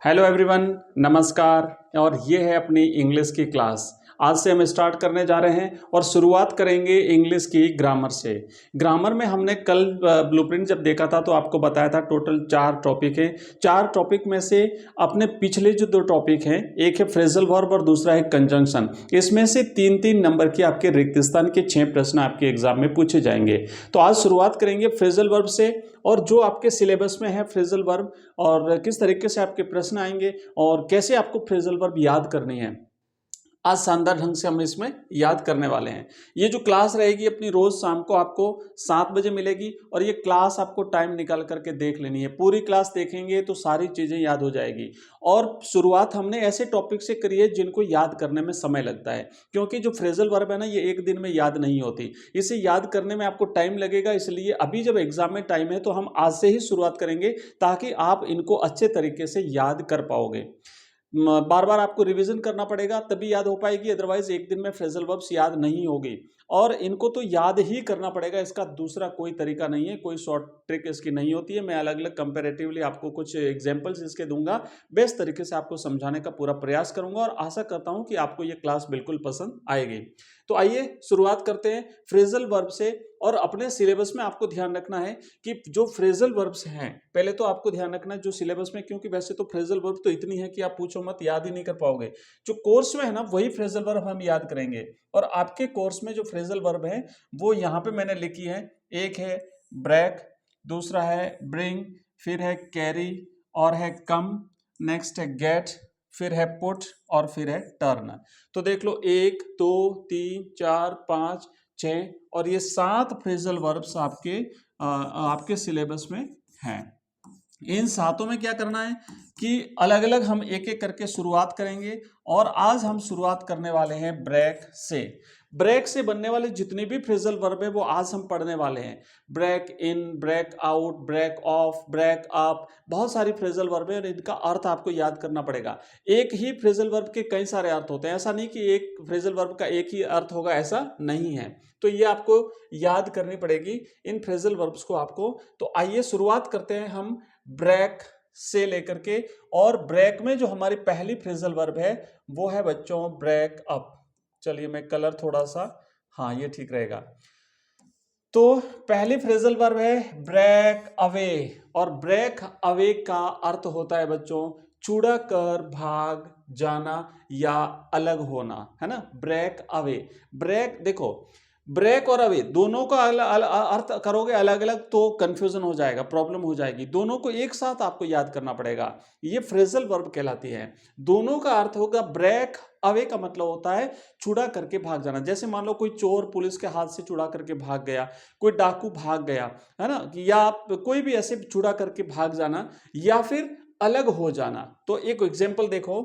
Hello everyone, नमस्कार। और ये है अपनी इंग्लिश की क्लास। आज से हम स्टार्ट करने जा रहे हैं और शुरुआत करेंगे इंग्लिश की ग्रामर से। ग्रामर में हमने कल ब्लूप्रिंट जब देखा था तो आपको बताया था टोटल 4 टॉपिक है। 4 टॉपिक में से अपने पिछले जो 2 टॉपिक हैं, एक है फ्रेजल वर्ब और दूसरा है कंजंक्शन। इसमें से 3-3 नंबर के आपके रिक्त स्थान के 6 प्रश्न आपके एग्जाम में पूछे जाएंगे। तो आज शुरुआत करेंगे फ्रेजल वर्ब से और जो आपके सिलेबस में है फ्रेजल वर्ब और किस तरीके से आपके प्रश्न आएंगे और कैसे आपको फ्रेजल वर्ब याद करनी है, आज शानदार ढंग से हम इसमें याद करने वाले हैं। ये जो क्लास रहेगी अपनी रोज शाम को आपको 7 बजे मिलेगी और ये क्लास आपको टाइम निकाल करके देख लेनी है। पूरी क्लास देखेंगे तो सारी चीजें याद हो जाएगी। और शुरुआत हमने ऐसे टॉपिक से करी है जिनको याद करने में समय लगता है, क्योंकि जो फ्रेजल वर्ब है ना, ये एक दिन में याद नहीं होती। इसे याद करने में आपको टाइम लगेगा, इसलिए अभी जब एग्जाम में टाइम है तो हम आज से ही शुरुआत करेंगे ताकि आप इनको अच्छे तरीके से याद कर पाओगे। बार बार आपको रिवीजन करना पड़ेगा तभी याद हो पाएगी, अदरवाइज एक दिन में फ्रेजल वर्ब्स याद नहीं होगी। और इनको तो याद ही करना पड़ेगा, इसका दूसरा कोई तरीका नहीं है, कोई शॉर्ट ट्रिक इसकी नहीं होती है। मैं अलग अलग कंपैरेटिवली आपको कुछ एग्जांपल्स इसके दूंगा, बेस्ट तरीके से आपको समझाने का पूरा प्रयास करूंगा और आशा करता हूं कि आपको ये क्लास बिल्कुल पसंद आएगी। तो आइए शुरुआत करते हैं फ्रेजल वर्ब से। और अपने सिलेबस में आपको ध्यान रखना है कि जो फ्रेजल वर्ब्स हैं, पहले तो आपको ध्यान रखना है जो सिलेबस में, क्योंकि वैसे तो फ्रेजल वर्ब तो इतनी है कि आप पूछो मत, याद ही नहीं कर पाओगे। जो कोर्स में है ना, वही फ्रेजल वर्ब हम याद करेंगे। और आपके कोर्स में जो फ्रेजल वर्ब है वो यहाँ पे मैंने लिखी है। एक है ब्रेक, दूसरा है ब्रिंग, फिर है कैरी और है कम, नेक्स्ट है गेट, फिर है पुट और फिर है टर्न। तो देख लो 1 2 3 4 5 6 और ये 7 फ्रेजल वर्ब्स आपके सिलेबस में हैं। इन 7 में क्या करना है कि अलग अलग हम एक एक करके शुरुआत करेंगे। और आज हम शुरुआत करने वाले हैं ब्रेक से। ब्रेक से बनने वाले जितने भी फ्रेजल वर्ब है वो आज हम पढ़ने वाले हैं। Break in, break out, break off, break up, बहुत सारी फ्रेजल वर्ब है और इनका अर्थ आपको याद करना पड़ेगा। एक ही फ्रेजल वर्ब के कई सारे अर्थ होते हैं, ऐसा नहीं कि एक फ्रेजल वर्ब का एक ही अर्थ होगा, ऐसा नहीं है। तो ये आपको याद करनी पड़ेगी इन फ्रेजल वर्ब्स को आपको। तो आइए शुरुआत करते हैं हम ब्रेक से लेकर के। और ब्रेक में जो हमारी पहली फ्रेजल वर्ब है वो है बच्चों ब्रेक अप। चलिए मैं कलर थोड़ा सा, हाँ ये ठीक रहेगा। तो पहली फ्रेजल वर्ब है ब्रेक अवे। और ब्रेक अवे का अर्थ होता है बच्चों छुड़ा कर भाग जाना या अलग होना, है ना। ब्रेक अवे, ब्रेक देखो, ब्रेक और अवे दोनों का अर्थ करोगे अलग अलग तो कंफ्यूजन हो जाएगा, प्रॉब्लम हो जाएगी। दोनों को एक साथ आपको याद करना पड़ेगा, ये फ्रेजल वर्ब कहलाती है। दोनों का अर्थ होगा ब्रेक अवे का मतलब होता है छुड़ा करके भाग जाना। जैसे मान लो कोई चोर पुलिस के हाथ से छुड़ा करके भाग गया, कोई डाकू भाग गया, है ना, या आप कोई भी ऐसे छुड़ा करके भाग जाना या फिर अलग हो जाना। तो एक एग्जांपल देखो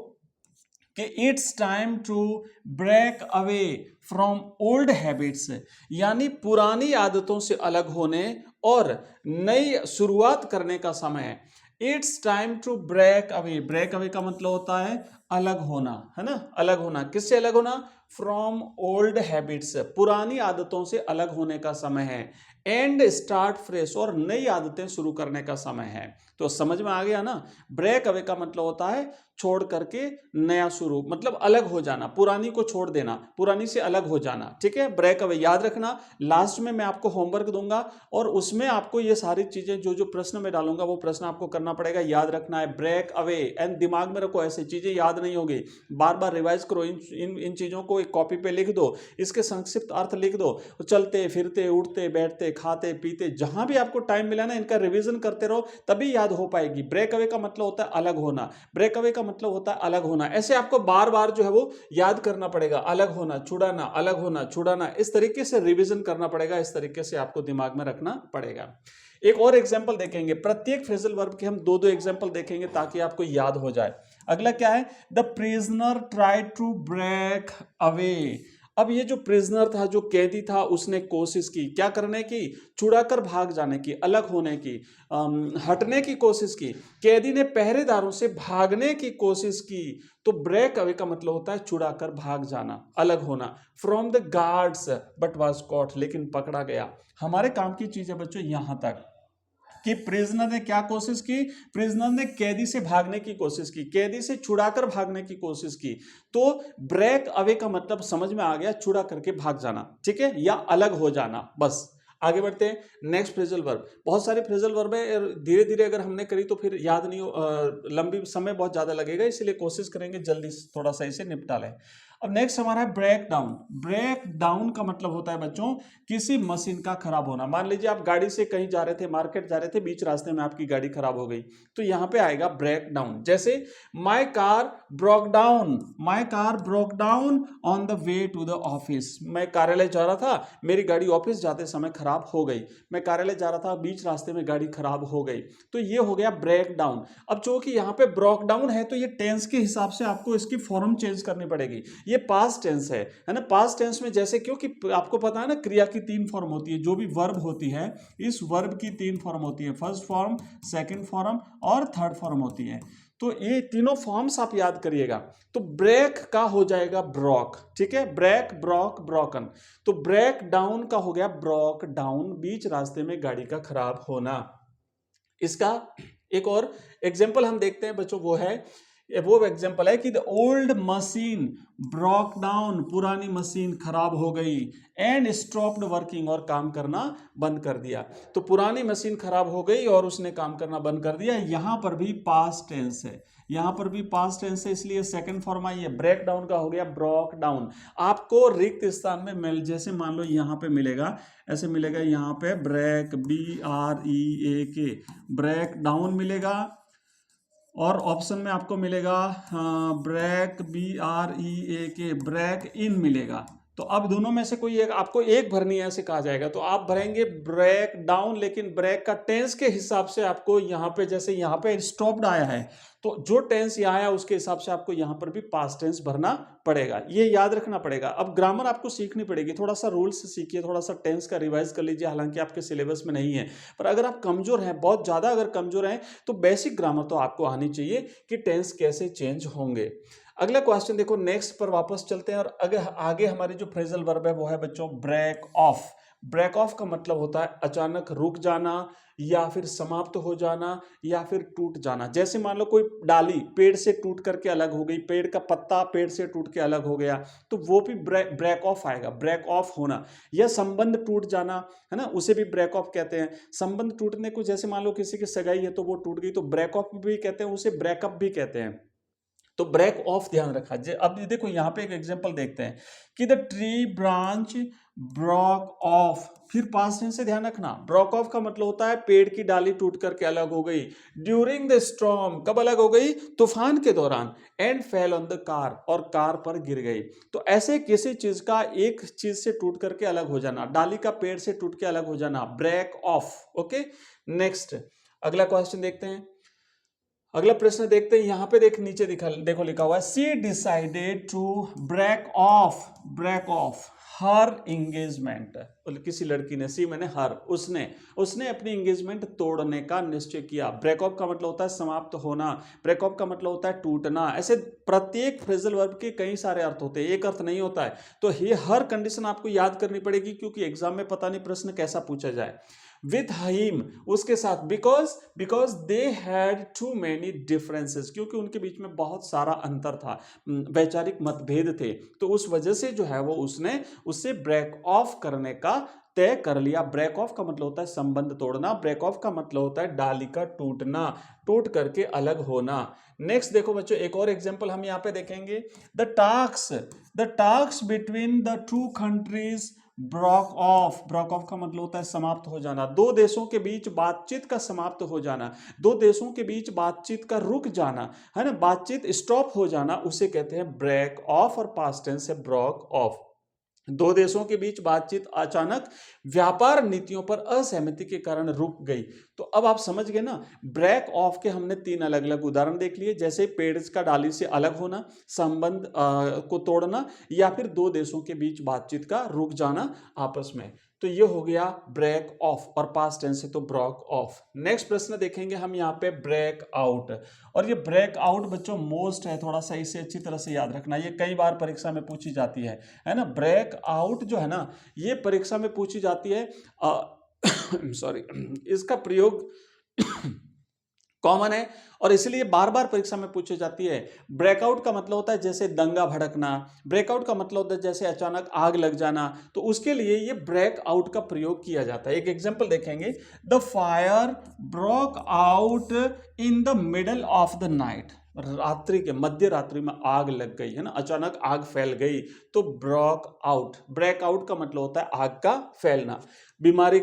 कि it's time to break away from old habits, यानी पुरानी आदतों से अलग होने और नई शुरुआत करने का समय है। It's time to break away, break away का मतलब होता है अलग होना, है ना। अलग होना, किससे अलग होना? फ्रॉम ओल्ड हैबिट्स, पुरानी आदतों से अलग होने का समय है। एंड स्टार्ट फ्रेश, और नई आदतें शुरू करने का समय है। तो समझ में आ गया ना। ब्रेक अवे का मतलब होता है छोड़ करके नया शुरू, मतलब अलग हो जाना, पुरानी को छोड़ देना, पुरानी से अलग हो जाना। ठीक है, ब्रेक अवे याद रखना। लास्ट में मैं आपको होमवर्क दूंगा और उसमें आपको ये सारी चीजें जो जो प्रश्न में डालूंगा वो प्रश्न आपको करना पड़ेगा, याद रखना है ब्रेक अवे। एंड दिमाग में रखो, ऐसी चीजें याद नहीं होगी, बार बार रिवाइज करो। इन चीजों को एक कॉपी पे लिख दो, इसके संक्षिप्त अर्थ लिख दो। चलते फिरते उठते बैठते खाते पीते जहां भी आपको टाइम मिला ना, इनका रिवीजन करते रहो, तभी याद हो पाएगी। ब्रेक अवे का मतलब होता है अलग होना, ब्रेक अवे का मतलब होता है अलग होना। ऐसे आपको बार बार जो है वो याद करना पड़ेगा, अलग होना, छुड़ाना, अलग होना, छुड़ाना, इस तरीके से रिवीजन करना पड़ेगा, इस तरीके से आपको दिमाग में रखना पड़ेगा। एक और एग्जांपल देखेंगे, प्रत्येक फ्रेजल वर्ब के हम 2-2 एग्जांपल देखेंगे ताकि आपको याद हो जाए। अगला क्या है? The prisoner tried to break away. अब ये जो प्रिजनर था, जो कैदी था, उसने कोशिश की क्या करने की? छुड़ाकर भाग जाने की, अलग होने की, हटने की कोशिश की। कैदी ने पहरेदारों से भागने की कोशिश की। तो ब्रेक अवे का मतलब होता है छुड़ाकर भाग जाना, अलग होना। From the guards but was cot, लेकिन पकड़ा गया। हमारे काम की चीज है बच्चों यहां तक। कि प्रिजनर ने क्या कोशिश की, प्रिजनर ने कैदी से भागने की कोशिश की, कैदी से छुड़ाकर भागने की कोशिश की। तो ब्रेक अवे का मतलब समझ में आ गया, छुड़ा करके भाग जाना, ठीक है, या अलग हो जाना। बस आगे बढ़ते हैं। नेक्स्ट फ्रेजल वर्ब, बहुत सारे फ्रेजल वर्ब है, धीरे धीरे अगर हमने करी तो फिर याद नहीं हो, लंबी समय बहुत ज्यादा लगेगा, इसलिए कोशिश करेंगे जल्दी थोड़ा सा इसे निपटा लें। अब नेक्स्ट हमारा है ब्रेक डाउन। ब्रेक डाउन का मतलब होता है बच्चों किसी मशीन का खराब होना। मान लीजिए आप गाड़ी से कहीं जा रहे थे, मार्केट जा रहे थे, बीच रास्ते में आपकी गाड़ी खराब हो गई, तो यहां पे आएगा ब्रेक डाउन। जैसे my car broke down, my car broke down on the way to the office. मैं कार्यालय जा रहा था, मेरी गाड़ी ऑफिस जाते समय खराब हो गई। मैं कार्यालय जा रहा था, बीच रास्ते में गाड़ी खराब हो गई, तो ये हो गया ब्रेक डाउन। अब चूंकि यहाँ पे ब्रोक डाउन है तो ये टेंस के हिसाब से आपको इसकी फॉर्म चेंज करनी पड़ेगी। ये पास्ट टेंस है ना। पास्ट टेंस में जैसे, क्योंकि आपको पता है ना क्रिया की तीन फॉर्म होती है, जो भी वर्ब होती है इस वर्ब की तीन फॉर्म होती है, फर्स्ट फॉर्म, सेकंड फॉर्म और थर्ड फॉर्म होती है। तो ये तीनों फॉर्म्स आप याद करिएगा। तो ब्रेक का हो जाएगा ब्रोक, ठीक है, ब्रेक, ब्रोक, ब्रोकन। तो ब्रेक डाउन का हो गया ब्रोक डाउन, बीच रास्ते में गाड़ी का खराब होना। इसका एक और एग्जाम्पल हम देखते हैं बच्चों, वो एग्जाम्पल है कि the old machine broke down, पुरानी मशीन खराब हो गई, एंड स्टॉप्ड वर्किंग, और काम करना बंद कर दिया। तो पुरानी मशीन खराब हो गई और उसने काम करना बंद कर दिया। यहां पर भी पास्ट टेंस है, यहां पर भी पास्ट टेंस है, इसलिए सेकंड फॉर्म आई है। ब्रेक डाउन का हो गया ब्रोक डाउन। आपको रिक्त स्थान में मिल, जैसे मान लो यहां पे मिलेगा, ऐसे मिलेगा, यहां पे ब्रेक, BREAK, ब्रेक डाउन मिलेगा, और ऑप्शन में आपको मिलेगा ब्रेक, BREAK, ब्रेक इन मिलेगा। तो अब दोनों में से कोई एक आपको एक भरनी है, ऐसे कहा जाएगा, तो आप भरेंगे ब्रेक डाउन, लेकिन ब्रेक का टेंस के हिसाब से आपको यहाँ पे, जैसे यहाँ पे स्टॉप्ड आया है, तो जो टेंस यहाँ आया उसके हिसाब से आपको यहाँ पर भी पास्ट टेंस भरना पड़ेगा, ये याद रखना पड़ेगा। अब ग्रामर आपको सीखनी पड़ेगी, थोड़ा सा रूल्स सीखिए, थोड़ा सा टेंस का रिवाइज कर लीजिए, हालांकि आपके सिलेबस में नहीं है, पर अगर आप कमजोर हैं, बहुत ज्यादा अगर कमजोर हैं, तो बेसिक ग्रामर तो आपको आनी चाहिए कि टेंस कैसे चेंज होंगे। अगला क्वेश्चन देखो, नेक्स्ट पर वापस चलते हैं, और अगर आगे हमारी जो फ्रेजल वर्ब है वो है बच्चों ब्रेक ऑफ। ब्रेक ऑफ का मतलब होता है अचानक रुक जाना, या फिर समाप्त हो जाना, या फिर टूट जाना। जैसे मान लो कोई डाली पेड़ से टूट करके अलग हो गई, पेड़ का पत्ता पेड़ से टूट के अलग हो गया, तो वो भी ब्रेक ऑफ आएगा, ब्रेक ऑफ होना। या संबंध टूट जाना है ना, उसे भी ब्रेक ऑफ कहते हैं। संबंध टूटने को, जैसे मान लो किसी की सगाई है तो वो टूट गई, तो ब्रेक ऑफ भी कहते हैं, उसे ब्रेकअप भी कहते हैं। तो ब्रेक ऑफ ध्यान रखा। अब देखो यहाँ पे एक एग्जांपल देखते हैं कि the tree branch broke of, फिर पास्ट टेंस से ध्यान रखना। ब्रोक ऑफ का मतलब होता है पेड़ की डाली टूट करके अलग हो गई। ड्यूरिंग द स्टॉर्म, कब अलग हो गई, तूफान के दौरान। And fell on the car, और कार पर गिर गई। तो ऐसे किसी चीज का एक चीज से टूट करके अलग हो जाना, डाली का पेड़ से टूट के अलग हो जाना, ब्रेक ऑफ। ओके, नेक्स्ट अगला क्वेश्चन देखते हैं। अगला प्रश्न देखते हैं, यहां पे नीचे देखो लिखा हुआ है, she decided to break off her engagement. किसी लड़की ने, सी मैंने हर, उसने अपनी एंगेजमेंट तोड़ने का निश्चय किया। ब्रेक ऑफ का मतलब होता है समाप्त होना, ब्रेक ऑफ का मतलब होता है टूटना। ऐसे प्रत्येक फ्रेजल वर्ब के कई सारे अर्थ होते हैं, एक अर्थ नहीं होता है। तो ये हर कंडीशन आपको याद करनी पड़ेगी, क्योंकि एग्जाम में पता नहीं प्रश्न कैसा पूछा जाए। विथ हिम, उसके साथ, because they had too many differences, क्योंकि उनके बीच में बहुत सारा अंतर था, वैचारिक मतभेद थे, तो उस वजह से जो है वो उससे ब्रेक ऑफ करने का तय कर लिया। ब्रेक ऑफ का मतलब होता है संबंध तोड़ना, ब्रेक ऑफ का मतलब होता है डाली का टूटना, टूट करके अलग होना। नेक्स्ट देखो बच्चों, एक और एग्जांपल हम यहाँ पे देखेंगे। The talks between the two countries broke of का मतलब होता है समाप्त हो जाना, दो देशों के बीच बातचीत का समाप्त हो जाना, दो देशों के बीच बातचीत का रुक जाना, है ना, बातचीत स्टॉप हो जाना, उसे कहते हैं ब्रेक ऑफ, और पास्ट टेंस है ब्रोक ऑफ। दो देशों के बीच बातचीत अचानक व्यापार नीतियों पर असहमति के कारण रुक गई। तो अब आप समझ गए ना, ब्रेक ऑफ के हमने तीन अलग अलग उदाहरण देख लिए, जैसे पेड़ का डाली से अलग होना, संबंध को तोड़ना, या फिर दो देशों के बीच बातचीत का रुक जाना आपस में। तो ये हो गया ब्रेक ऑफ, और पास्ट टेंस से तो ब्रोक ऑफ। नेक्स्ट प्रश्न देखेंगे हम यहाँ पे ब्रेक आउट, और ये ब्रेक आउट बच्चों मोस्ट है, थोड़ा सा इसे अच्छी तरह से याद रखना, ये कई बार परीक्षा में पूछी जाती है ना। ब्रेक आउट जो है ना, ये परीक्षा में पूछी जाती है, सॉरी, इसका प्रयोग कॉमन है और इसलिए बार बार परीक्षा में पूछी जाती है। ब्रेकआउट का मतलब होता है जैसे दंगा भड़कना, ब्रेकआउट का मतलब होता है जैसे अचानक आग लग जाना, तो उसके लिए ये ब्रेकआउट का प्रयोग किया जाता है। एक एग्जांपल देखेंगे, the fire broke out in the middle of the night, रात्रि के मध्य रात्रि में आग लग गई है ना, अचानक आग फैल गई, तो ब्रोक आउट, ब्रेकआउट का मतलब होता है आग का फैलना। बीमारी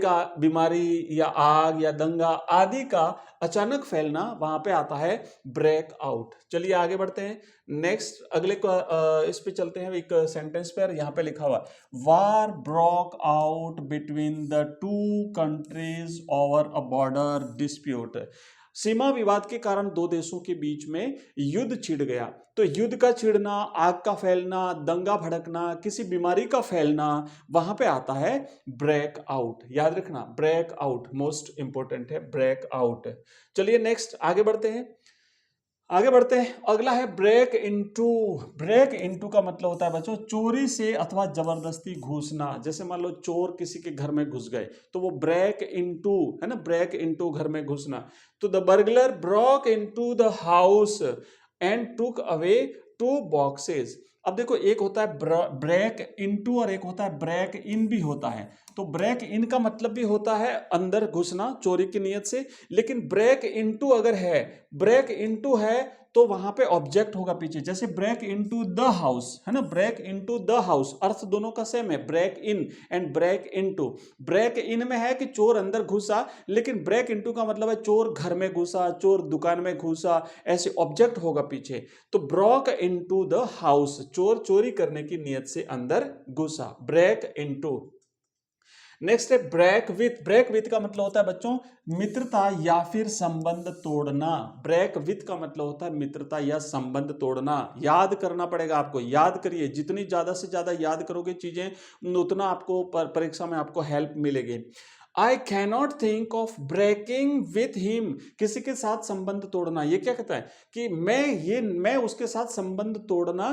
या आग या दंगा आदि का अचानक फैलना, वहां पे आता है ब्रेक आउट। चलिए आगे बढ़ते हैं, नेक्स्ट अगले इस पे चलते हैं। एक सेंटेंस पर यहाँ पे लिखा हुआ, war broke out between the two countries over a border dispute, सीमा विवाद के कारण दो देशों के बीच में युद्ध छिड़ गया। तो युद्ध का छिड़ना, आग का फैलना, दंगा भड़कना, किसी बीमारी का फैलना, वहां पे आता है ब्रेक आउट। याद रखना, ब्रेक आउट मोस्ट इंपोर्टेंट है, ब्रेक आउट। चलिए नेक्स्ट आगे बढ़ते हैं, अगला है ब्रेक इनटू। ब्रेक इनटू का मतलब होता है बच्चों चोरी से अथवा जबरदस्ती घुसना। जैसे मान लो चोर किसी के घर में घुस गए तो वो ब्रेक इनटू है ना, ब्रेक इनटू घर में घुसना। तो the burglar broke into the house and took away 2 boxes. अब देखो, एक होता है ब्रेक इनटू और एक होता है ब्रेक इन भी होता है। तो ब्रेक इन का मतलब भी होता है अंदर घुसना चोरी की नीयत से, लेकिन ब्रेक इनटू अगर है, ब्रेक इनटू है तो वहां पे ऑब्जेक्ट होगा पीछे। जैसे ब्रेक इनटू द हाउस है ना, ब्रेक इनटू द हाउस, अर्थ दोनों का सेम है, break in and break into. Break in में है कि चोर अंदर घुसा, लेकिन ब्रेक इनटू का मतलब है चोर घर में घुसा, चोर दुकान में घुसा, ऐसे ऑब्जेक्ट होगा पीछे। तो ब्रोक इनटू द हाउस, चोर चोरी करने की नीयत से अंदर घुसा, ब्रेक इनटू। नेक्स्ट है ब्रेक विथ। ब्रेक विथ का मतलब होता है बच्चों मित्रता या फिर संबंध तोड़ना। ब्रेक विथ का मतलब होता है मित्रता या संबंध तोड़ना। याद करना पड़ेगा आपको, याद करिए, जितनी ज्यादा से ज्यादा याद करोगे चीजें उतना आपको परीक्षा में आपको हेल्प मिलेगी। I cannot think of breaking with him, किसी के साथ संबंध तोड़ना। ये क्या कहता है कि मैं उसके साथ संबंध तोड़ना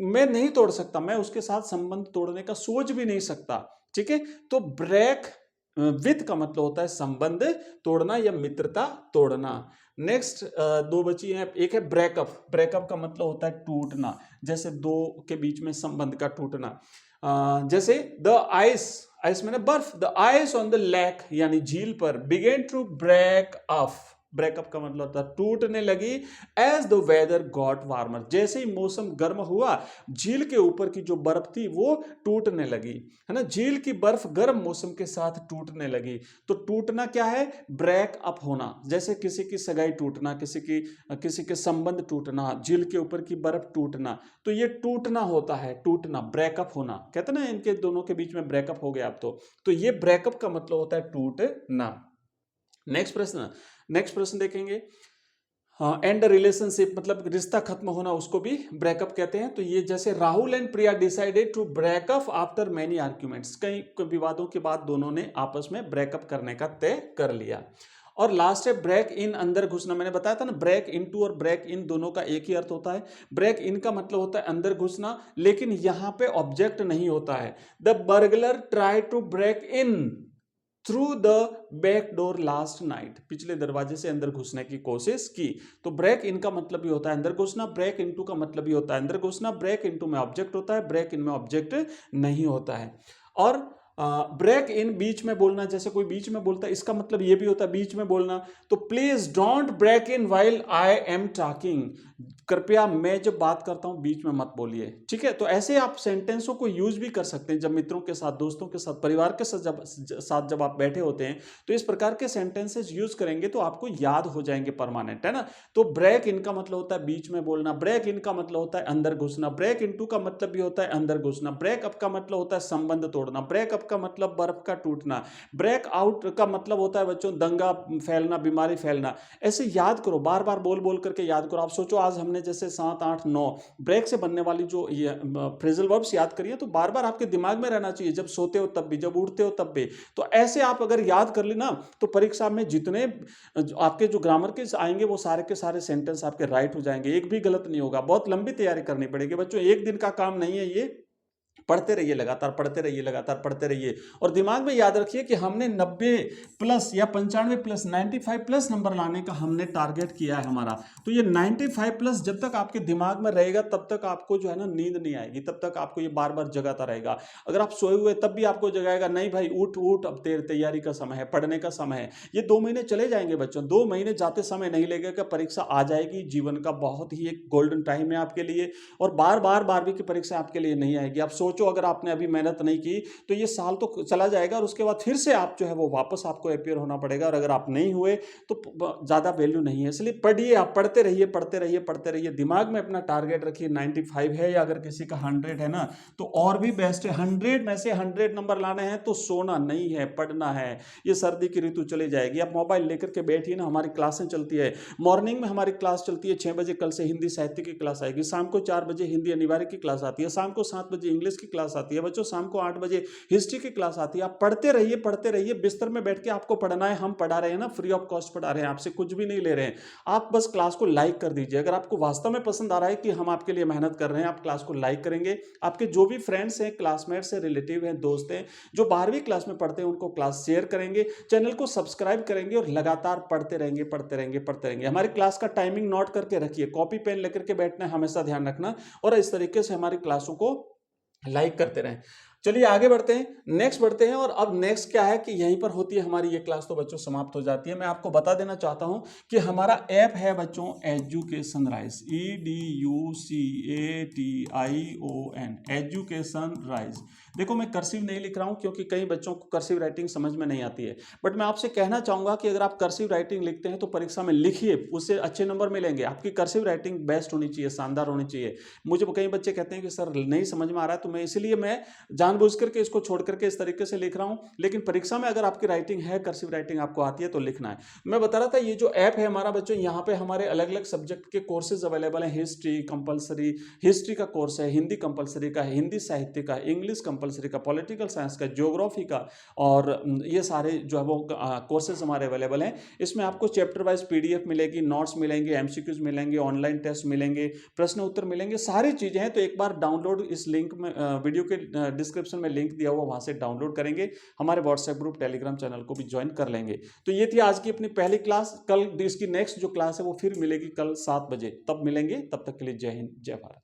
मैं नहीं तोड़ सकता, मैं उसके साथ संबंध तोड़ने का सोच भी नहीं सकता। ठीक है, तो ब्रेक विथ का मतलब होता है संबंध तोड़ना या मित्रता तोड़ना। नेक्स्ट दो बची हैं, एक है ब्रेकअप। ब्रेकअप का मतलब होता है टूटना, जैसे दो के बीच में संबंध का टूटना। जैसे द आइस, आइस मैंने बर्फ, the ice on the lake यानी झील पर began to break off. Breakup का मतलब होता है टूटने लगी। As the weather got warmer, जैसे ही मौसम गर्म हुआ झील के ऊपर की जो बर्फ थी वो टूटने लगी, है ना, झील की बर्फ गर्म मौसम के साथ टूटने लगी। तो टूटना क्या है, ब्रेक अप होना। जैसे किसी की सगाई टूटना, किसी के संबंध टूटना, झील के ऊपर की बर्फ टूटना, तो ये टूटना होता है, टूटना, ब्रेकअप होना। कहते ना इनके दोनों के बीच में ब्रेकअप हो गया अब तो ये ब्रेकअप का मतलब होता है टूटना। नेक्स्ट प्रश्न देखेंगे, एंड रिलेशनशिप मतलब रिश्ता खत्म होना, उसको भी ब्रेकअप कहते हैं। तो ये जैसे Rahul and Priya decided to break up after many arguments, कई विवादों के बाद दोनों ने आपस में ब्रेकअप करने का तय कर लिया। और लास्ट है ब्रेक इन, अंदर घुसना। मैंने बताया था ना, ब्रेक इनटू और ब्रेक इन दोनों का एक ही अर्थ होता है। ब्रेक इन का मतलब होता है अंदर घुसना, लेकिन यहां पे ऑब्जेक्ट नहीं होता है। The burglar try to break in through the back door last night, पिछले दरवाजे से अंदर घुसने की कोशिश की। तो ब्रेक इन का मतलब भी होता है अंदर घुसना, ब्रेक इनटू का मतलब भी होता है अंदर घुसना। ब्रेक इनटू में ऑब्जेक्ट होता है, ब्रेक इन में ऑब्जेक्ट नहीं होता है। और ब्रेक इन बीच में बोलना, जैसे कोई बीच में बोलता है, इसका मतलब ये भी होता है बीच में बोलना। तो please don't break in while I am talking, कृपया मैं जब बात करता हूं बीच में मत बोलिए। ठीक है, तो ऐसे आप सेंटेंसों को यूज भी कर सकते हैं जब मित्रों के साथ, दोस्तों के साथ, परिवार के साथ जब आप बैठे होते हैं, तो इस प्रकार के सेंटेंसेस यूज करेंगे तो आपको याद हो जाएंगे परमानेंट, है ना। तो ब्रेक इन का मतलब होता है बीच में बोलना, ब्रेक इन का मतलब होता है अंदर घुसना, ब्रेक इनटू का मतलब भी होता है अंदर घुसना, ब्रेक अप का मतलब होता है संबंध तोड़ना, ब्रेक अप का मतलब बर्फ का टूटना, ब्रेक आउट का मतलब होता है बच्चों दंगा फैलना, बीमारी फैलना। ऐसे याद करो, बार बार बोल बोल करके याद करो। आप सोचो आज हमने जैसे 7, 8, 9 ब्रेक से बनने वाली जो ये फ्रेजल वर्ब्स याद करिए, तो बार बार आपके दिमाग में रहना चाहिए, जब सोते हो तब भी, जब उठते हो तब भी। तो ऐसे आप अगर याद कर ली ना, तो परीक्षा में जितने आपके जो ग्रामर के आएंगे वो सारे के सारे सेंटेंस आपके राइट हो जाएंगे, एक भी गलत नहीं होगा। बहुत लंबी तैयारी करनी पड़ेगी बच्चों, एक दिन का काम नहीं है ये, पढ़ते रहिए, लगातार पढ़ते रहिए, लगातार पढ़ते रहिए। और दिमाग में याद रखिए कि हमने 90 प्लस या 95 प्लस 95 प्लस नंबर लाने का हमने टारगेट किया है हमारा। तो ये 95 प्लस जब तक आपके दिमाग में रहेगा तब तक आपको जो है ना नींद नहीं आएगी, तब तक आपको ये बार बार जगाता रहेगा। अगर आप सोए हुए तब भी आपको जगाएगा, नहीं भाई उठ उठ, अब तेरी तैयारी का समय है, पढ़ने का समय है। ये 2 महीने चले जाएंगे बच्चों, 2 महीने जाते समय नहीं लगेगा, परीक्षा आ जाएगी। जीवन का बहुत ही एक गोल्डन टाइम है आपके लिए, और बार बार 12वीं की परीक्षा आपके लिए नहीं आएगी। आप सोचो, अगर आपने अभी मेहनत नहीं की तो ये साल तो चला जाएगा, और उसके बाद फिर से आप जो है वो वापस आपको अपियर होना पड़ेगा, और अगर आप नहीं हुए तो ज़्यादा वैल्यू नहीं है। इसलिए पढ़िए, आप पढ़ते रहिए, पढ़ते रहिए, पढ़ते रहिए। दिमाग में अपना टारगेट रखिए, 95 है या अगर किसी का 100 है ना तो और भी बेस्ट है। 100 में से 100 नंबर लाने हैं तो सोना नहीं है, पढ़ना है। ये सर्दी की ऋतु चली जाएगी, आप मोबाइल लेकर के बैठिए ना। हमारी क्लासें चलती है, मॉर्निंग में हमारी क्लास चलती है 6 बजे, कल से हिंदी साहित्य की क्लास आएगी। शाम को 4 बजे हिंदी अनिवार्य की क्लास आती है। शाम को 7 बजे इंग्लिश की क्लास आती है बच्चों। शाम को 8 बजे हिस्ट्री की क्लास आती है। आप पढ़ते रहिए, पढ़ते रहिए। बिस्तर में बैठ के आपको पढ़ना है, हम पढ़ा रहे हैं ना, फ्री ऑफ कॉस्ट पढ़ा रहे हैं, आपसे कुछ भी नहीं ले रहे हैं। आप बस क्लास को लाइक कर दीजिए। अगर आपको वास्तव में पसंद आ रहा है कि हम आपके लिए मेहनत कर रहे हैं, आप क्लास को लाइक करेंगे। आपके जो भी फ्रेंड्स हैं, क्लासमेट्स हैं, रिलेटिव हैं, दोस्त हैं जो 12वीं क्लास में पढ़ते हैं, उनको क्लास शेयर करेंगे, चैनल को सब्सक्राइब करेंगे, और लगातार पढ़ते रहेंगे, पढ़ते रहेंगे, पढ़ते रहेंगे। हमारी क्लास का टाइमिंग नोट करके रखिए, कॉपी पेन लेकर के बैठना है, हमेशा ध्यान रखना, और इस तरीके से हमारी क्लासों को लाइक करते रहें। चलिए आगे बढ़ते हैं, नेक्स्ट बढ़ते हैं। और अब नेक्स्ट क्या है कि यहीं पर होती है हमारी ये क्लास, तो बच्चों समाप्त हो जाती है। मैं आपको बता देना चाहता हूं कि हमारा ऐप है बच्चों education rise, EDUCATION, education rise. देखो मैं कर्सिव नहीं लिख रहा हूं क्योंकि कई बच्चों को कर्सिव राइटिंग समझ में नहीं आती है, बट मैं आपसे कहना चाहूंगा कि अगर आप कर्सिव राइटिंग लिखते हैं तो परीक्षा में लिखिए, उससे अच्छे नंबर मिलेंगे। आपकी कर्सिव राइटिंग बेस्ट होनी चाहिए, शानदार होनी चाहिए। मुझे कई बच्चे कहते हैं कि सर नहीं समझ में आ रहा है, तो मैं इसलिए मैं जानबूझ करके इसको छोड़ करके इस तरीके से लिख रहा हूं। लेकिन परीक्षा में अगर आपकी राइटिंग है, कर्सिव राइटिंग आपको आती है तो लिखना है। मैं बता रहा था ये जो ऐप है हमारा बच्चों, यहाँ पे हमारे अलग अलग सब्जेक्ट के कोर्सेज अवेलेबल हैं। हिस्ट्री कंपलसरी, हिस्ट्री का कोर्स है, हिंदी कंपलसरी का, हिंदी साहित्य का, इंग्लिश कंपलसरी का, पॉलिटिकल साइंस का, ज्योग्राफी का, और ये सारे जो है वो कोर्सेज हमारे अवेलेबल हैं। इसमें आपको चैप्टर वाइज PDF मिलेगी, नोट्स मिलेंगे, MCQs मिलेंगे, ऑनलाइन टेस्ट मिलेंगे, प्रश्न उत्तर मिलेंगे, सारी चीजें हैं। तो एक बार डाउनलोड इस लिंक में, वीडियो के डिस्क्रिप्शन में लिंक दिया हुआ, वहां से डाउनलोड करेंगे, हमारे व्हाट्सएप ग्रुप, टेलीग्राम चैनल को भी ज्वाइन कर लेंगे। तो ये थी आज की अपनी पहली क्लास। कल इसकी नेक्स्ट जो क्लास है वो फिर मिलेगी कल 7 बजे, तब मिलेंगे। तब तक के लिए जय हिंद, जय भारत।